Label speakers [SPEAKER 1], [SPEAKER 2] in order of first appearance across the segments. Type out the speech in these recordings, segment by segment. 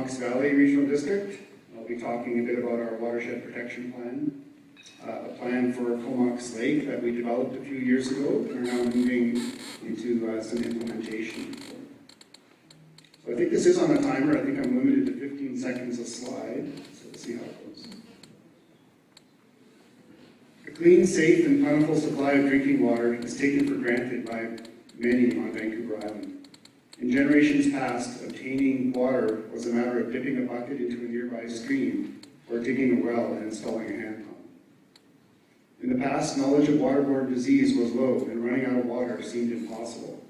[SPEAKER 1] Comox Valley Regional District. I'll be talking a bit about our watershed protection plan, a plan for Comox Lake that we developed a few years ago and are now moving into some implementation. So I think this is on a timer. I think I'm limited to 15 seconds a slide, so let's see how it goes. A clean, safe, and plentiful supply of drinking water is taken for granted by many on Vancouver Island. In generations past, obtaining water was a matter of dipping a bucket into a nearby stream or digging a well and installing a hand pump. In the past, knowledge of waterborne disease was low and running out of water seemed impossible.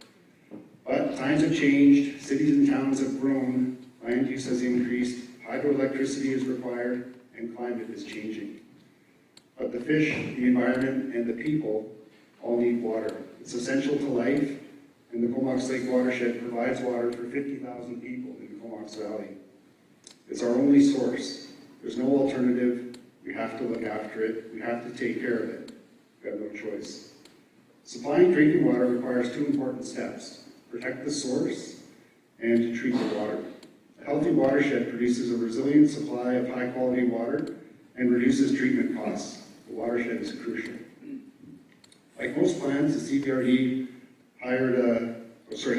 [SPEAKER 1] But times have changed, cities and towns have grown, land use has increased, hydroelectricity is required, and climate is changing. But the fish, the environment, and the people all need water. It's essential to life, and the Comox Lake watershed provides water for 50,000 people in the Comox Valley. It's our only source. There's no alternative. We have to look after it. We have to take care of it. We have no choice. Supplying drinking water requires two important steps: protect the source and to treat the water. A healthy watershed produces a resilient supply of high-quality water and reduces treatment costs. The watershed is crucial. Like most plans, the CVRD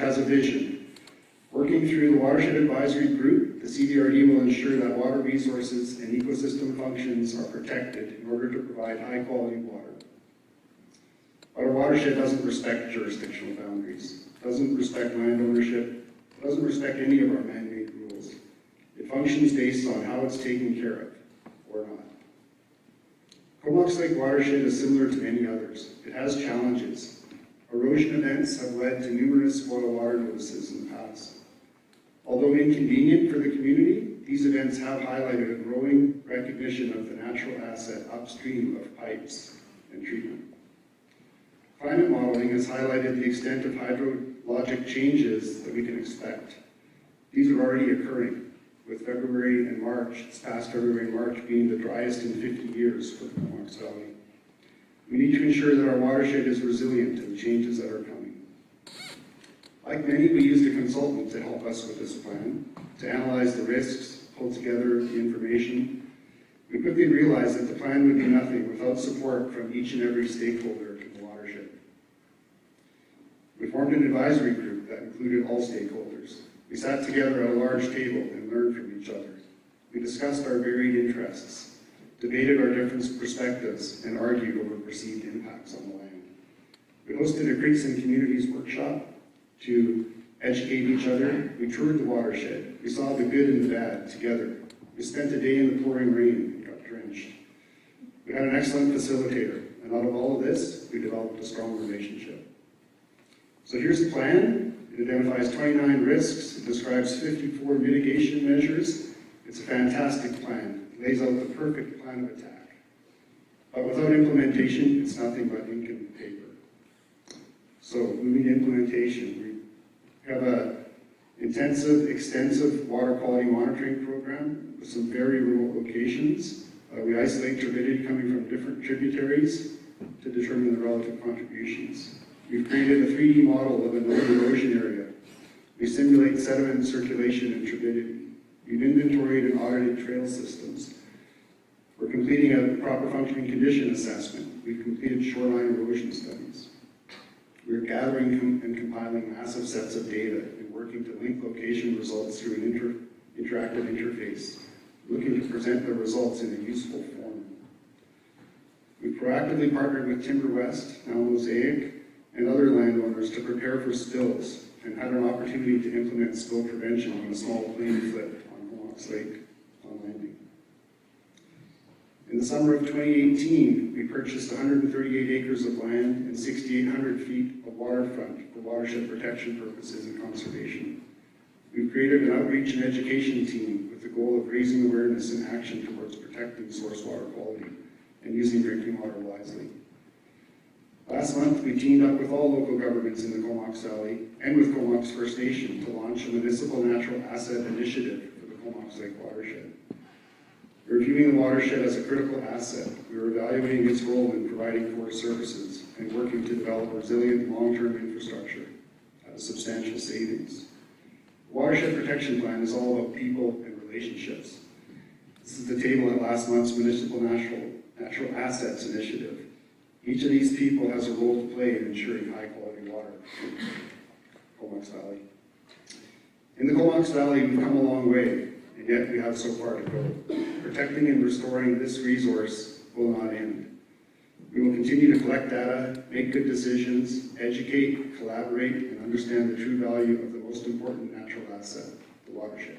[SPEAKER 1] has a vision. Working through the Watershed Advisory Group, the CVRD will ensure that water resources and ecosystem functions are protected in order to provide high-quality water. But our watershed doesn't respect jurisdictional boundaries, doesn't respect land ownership, doesn't respect any of our man-made rules. It functions based on how it's taken care of, or not. Comox Lake watershed is similar to many others. It has challenges. Erosion events have led to numerous boil water notices in the past. Although inconvenient for the community, these events have highlighted a growing recognition of the natural asset upstream of pipes and treatment. Climate modeling has highlighted the extent of hydrologic changes that we can expect. These are already occurring, with February and March, this past February and March, being the driest in 50 years for the Comox Valley. We need to ensure that our watershed is resilient to the changes that are coming. Like many, we used a consultant to help us with this plan, to analyze the risks, pull together the information. We quickly realized that the plan would be nothing without support from each and every stakeholder in the watershed. We formed an advisory group that included all stakeholders. We sat together at a large table and learned from each other. We discussed our varied interests, debated our different perspectives, and argued over perceived impacts on the land. We hosted a Creeks and Communities workshop to educate each other. We toured the watershed. We saw the good and the bad together. We spent a day in the pouring rain and got drenched. We had an excellent facilitator, and out of all of this, we developed a strong relationship. So here's the plan. It identifies 29 risks. It describes 54 mitigation measures. It's a fantastic plan. Lays out the perfect plan of attack. But without implementation, it's nothing but ink and paper. So moving to implementation, we have an intensive, extensive water quality monitoring program with some very remote locations. We isolate turbidity coming from different tributaries to determine the relative contributions. We've created a 3D model of a known erosion area. We simulate sediment circulation and turbidity. We've inventoried and audited trail systems. We're completing a proper functioning condition assessment. We've completed shoreline erosion studies. We're gathering and compiling massive sets of data and working to link location results through an interactive interface, looking to present the results in a useful form. We've proactively partnered with Timber West, now Mosaic, and other landowners to prepare for spills and had an opportunity to implement spill prevention on a small plane flip Lake on landing. In the summer of 2018, we purchased 138 acres of land and 6,800 feet of waterfront for watershed protection purposes and conservation. We've created an outreach and education team with the goal of raising awareness and action towards protecting source water quality and using drinking water wisely. Last month, we teamed up with all local governments in the Comox Valley and with Comox First Nation to launch a municipal natural asset initiative Comox Lake watershed. We're viewing the watershed as a critical asset. We're evaluating its role in providing forest services and working to develop resilient long-term infrastructure at a substantial savings. The Watershed Protection Plan is all about people and relationships. This is the table at last month's Municipal Natural Assets Initiative. Each of these people has a role to play in ensuring high-quality water in Comox Valley. In the Comox Valley, we've come a long way, and yet we have so far to go. Protecting and restoring this resource will not end. We will continue to collect data, make good decisions, educate, collaborate, and understand the true value of the most important natural asset, the watershed.